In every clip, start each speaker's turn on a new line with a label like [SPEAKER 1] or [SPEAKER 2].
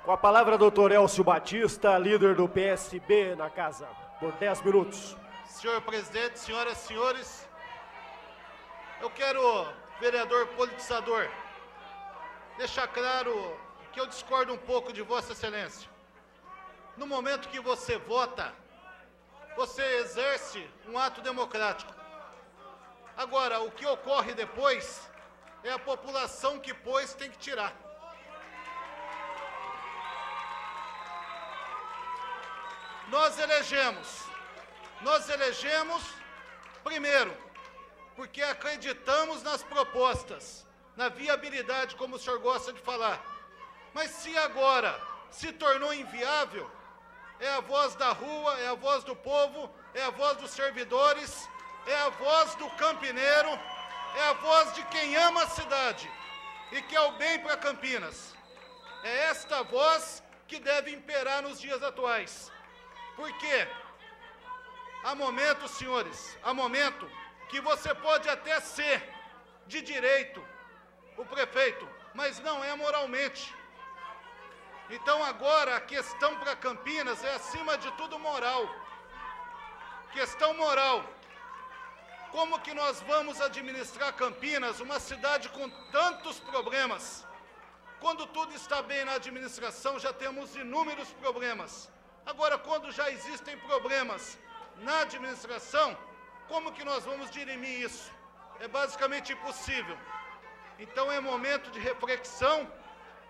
[SPEAKER 1] Com a palavra, doutor Elcio Batista, líder do PSB na casa, por 10 minutos.
[SPEAKER 2] Senhor presidente, senhoras e senhores, eu quero, vereador politizador, deixar claro que eu discordo um pouco de Vossa Excelência. No momento que você vota, você exerce um ato democrático. Agora, o que ocorre depois é a população que pôs tem que tirar. Nós elegemos, primeiro, porque acreditamos nas propostas, na viabilidade, como o senhor gosta de falar. Mas se agora se tornou inviável, é a voz da rua, é a voz do povo, é a voz dos servidores, é a voz do campineiro, é a voz de quem ama a cidade e quer o bem para Campinas. É esta voz que deve imperar nos dias atuais. Porque há momentos, senhores, há momento que você pode até ser de direito o prefeito, mas não é moralmente. Então agora a questão para Campinas é acima de tudo moral. Questão moral. Como que nós vamos administrar Campinas, uma cidade com tantos problemas? Quando tudo está bem na administração, já temos inúmeros problemas. Agora, quando já existem problemas na administração, como que nós vamos dirimir isso? É basicamente impossível. Então é momento de reflexão,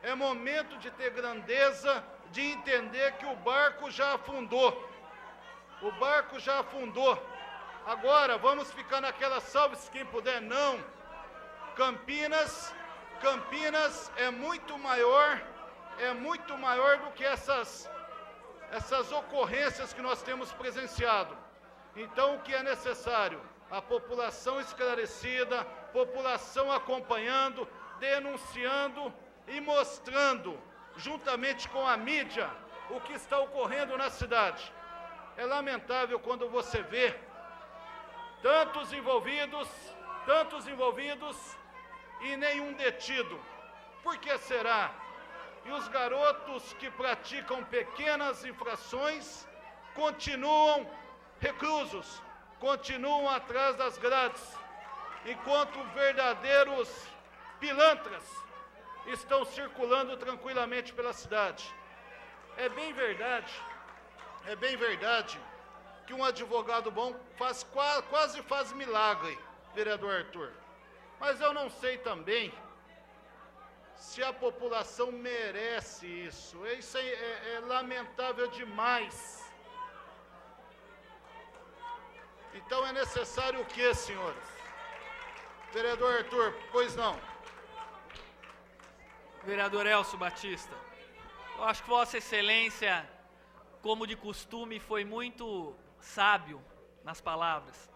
[SPEAKER 2] é momento de ter grandeza, de entender que o barco já afundou. O barco já afundou. Agora, vamos ficar naquela salve-se quem puder? Não. Campinas é muito maior do que essas ocorrências que nós temos presenciado. Então, o que é necessário? A população esclarecida, população acompanhando, denunciando e mostrando, juntamente com a mídia, o que está ocorrendo na cidade. É lamentável quando você vê tantos envolvidos e nenhum detido. Por que será? E os garotos que praticam pequenas infrações continuam reclusos, continuam atrás das grades, enquanto verdadeiros pilantras estão circulando tranquilamente pela cidade. É bem verdade que um advogado bom quase faz milagre, vereador Arthur. Mas eu não sei também se a população merece isso. Isso é lamentável demais. Então é necessário o quê, senhores? Vereador Arthur, pois não.
[SPEAKER 3] Vereador Elcio Batista, eu acho que Vossa Excelência, como de costume, foi muito sábio nas palavras.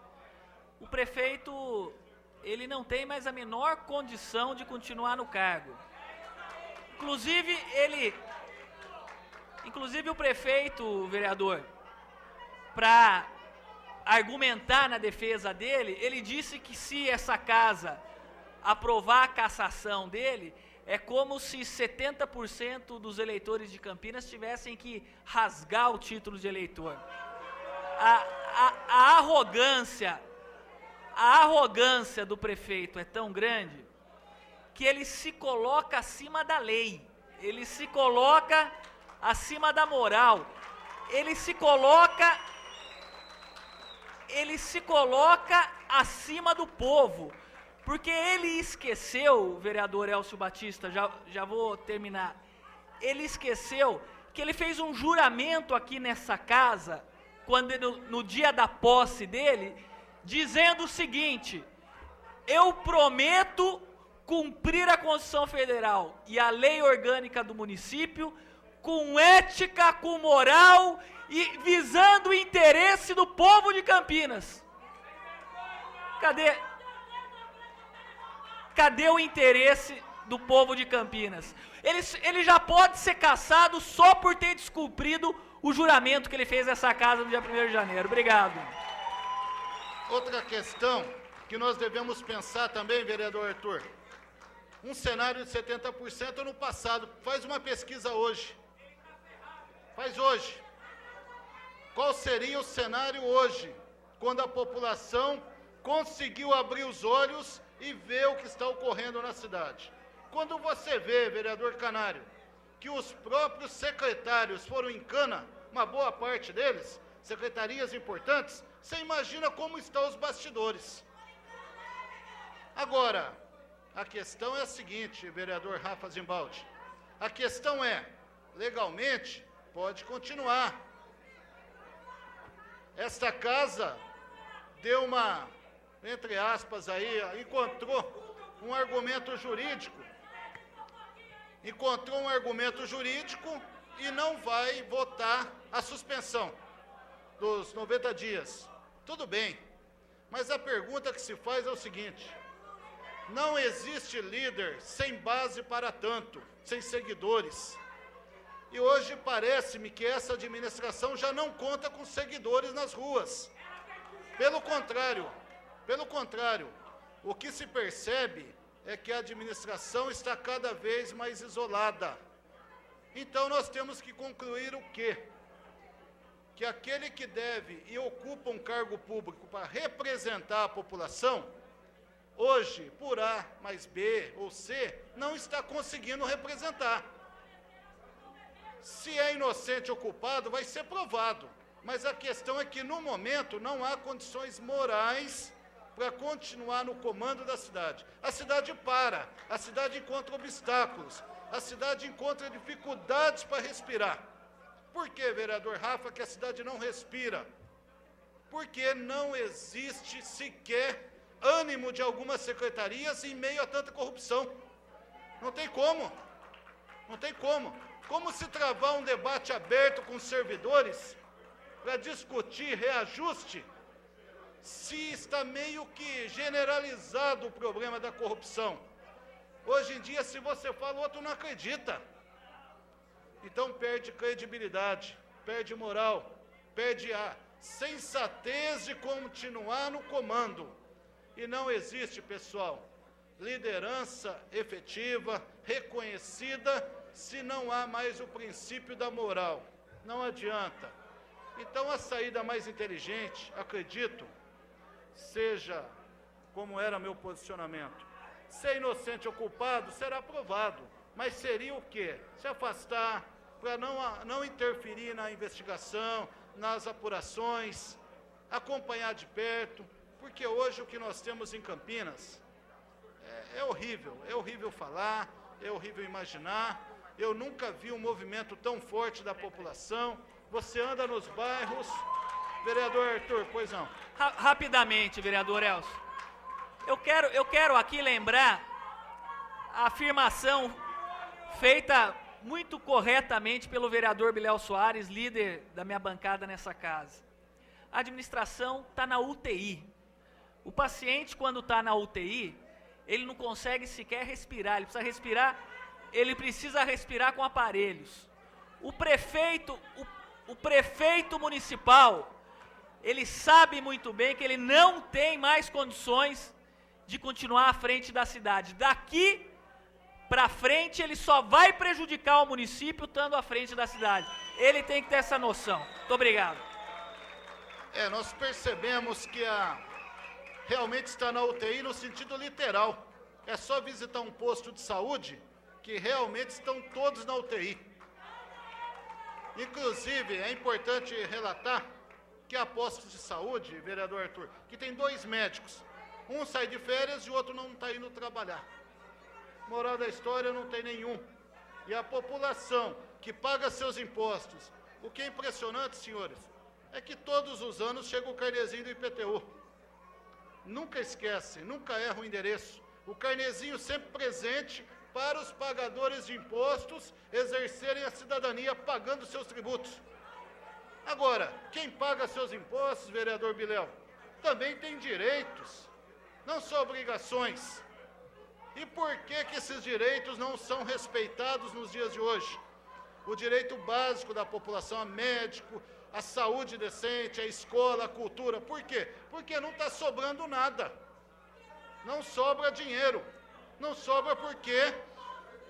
[SPEAKER 3] O prefeito, ele não tem mais a menor condição de continuar no cargo. Inclusive o prefeito, vereador, para argumentar na defesa dele, ele disse que se essa casa aprovar a cassação dele, é como se 70% dos eleitores de Campinas tivessem que rasgar o título de eleitor. A arrogância do prefeito é tão grande que ele se coloca acima da lei, ele se coloca acima da moral, ele se coloca acima do povo, porque ele esqueceu, vereador Elcio Batista, já vou terminar, ele esqueceu que ele fez um juramento aqui nessa casa, quando no dia da posse dele, dizendo o seguinte: eu prometo cumprir a Constituição Federal e a lei orgânica do município com ética, com moral e visando o interesse do povo de Campinas. Cadê o interesse do povo de Campinas? Ele já pode ser cassado só por ter descumprido o juramento que ele fez nessa casa no dia 1º de janeiro. Obrigado.
[SPEAKER 2] Outra questão que nós devemos pensar também, vereador Arthur, um cenário de 70% no passado. Faz uma pesquisa hoje. Faz hoje. Qual seria o cenário hoje, quando a população conseguiu abrir os olhos e ver o que está ocorrendo na cidade? Quando você vê, vereador Canário, que os próprios secretários foram em cana, uma boa parte deles, secretarias importantes, você imagina como estão os bastidores. Agora, a questão é a seguinte, vereador Rafa Zimbaldi, a questão é, legalmente, pode continuar. Esta casa deu uma, entre aspas aí, encontrou um argumento jurídico e não vai votar a suspensão dos 90 dias. Tudo bem, mas a pergunta que se faz é o seguinte: não existe líder sem base para tanto, sem seguidores. E hoje parece-me que essa administração já não conta com seguidores nas ruas. Pelo contrário, o que se percebe é que a administração está cada vez mais isolada. Então nós temos que concluir o quê? Que aquele que deve e ocupa um cargo público para representar a população, hoje, por A mais B ou C, não está conseguindo representar. Se é inocente ou culpado, vai ser provado. Mas a questão é que, no momento, não há condições morais para continuar no comando da cidade. A cidade para, a cidade encontra obstáculos, a cidade encontra dificuldades para respirar. Por que, vereador Rafa, que a cidade não respira? Porque não existe sequer ânimo de algumas secretarias em meio a tanta corrupção. Não tem como. Como se travar um debate aberto com os servidores para discutir reajuste, se está meio que generalizado o problema da corrupção? Hoje em dia, se você fala, o outro não acredita. Então perde credibilidade, perde moral, perde a sensatez de continuar no comando. E não existe, pessoal, liderança efetiva, reconhecida, se não há mais o princípio da moral. Não adianta. Então a saída mais inteligente, acredito, seja como era meu posicionamento. Ser inocente ou culpado será aprovado, mas seria o quê? Se afastar, para não interferir na investigação, nas apurações, acompanhar de perto, porque hoje o que nós temos em Campinas é horrível falar, é horrível imaginar. Eu nunca vi um movimento tão forte da população. Você anda nos bairros, vereador Arthur, pois não.
[SPEAKER 3] Rapidamente, vereador Elcio. Eu quero aqui lembrar a afirmação feita muito corretamente pelo vereador Biléu Soares, líder da minha bancada nessa casa. A administração está na UTI. O paciente, quando está na UTI, ele não consegue sequer respirar. Ele precisa respirar com aparelhos. O prefeito municipal, ele sabe muito bem que ele não tem mais condições de continuar à frente da cidade. Daqui para frente, ele só vai prejudicar o município estando à frente da cidade. Ele tem que ter essa noção. Muito obrigado.
[SPEAKER 2] Nós percebemos que realmente está na UTI no sentido literal. É só visitar um posto de saúde que realmente estão todos na UTI. Inclusive, é importante relatar que há postos de saúde, vereador Arthur, que tem 2 médicos. Um sai de férias e o outro não está indo trabalhar. Moral da história, não tem nenhum. E a população que paga seus impostos, o que é impressionante, senhores, é que todos os anos chega o carnezinho do IPTU. Nunca esquece, nunca erra o endereço. O carnezinho sempre presente para os pagadores de impostos exercerem a cidadania pagando seus tributos. Agora, quem paga seus impostos, vereador Biléu, também tem direitos, não só obrigações. E por que esses direitos não são respeitados nos dias de hoje? O direito básico da população a médico, a saúde decente, a escola, a cultura. Por quê? Porque não está sobrando nada. Não sobra dinheiro. Não sobra porque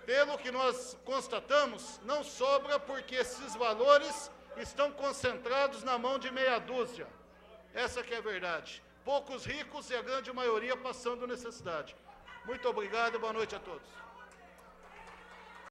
[SPEAKER 2] Pelo que nós constatamos, não sobra porque esses valores estão concentrados na mão de meia dúzia. Essa que é a verdade. Poucos ricos e a grande maioria passando necessidade. Muito obrigado e boa noite a todos.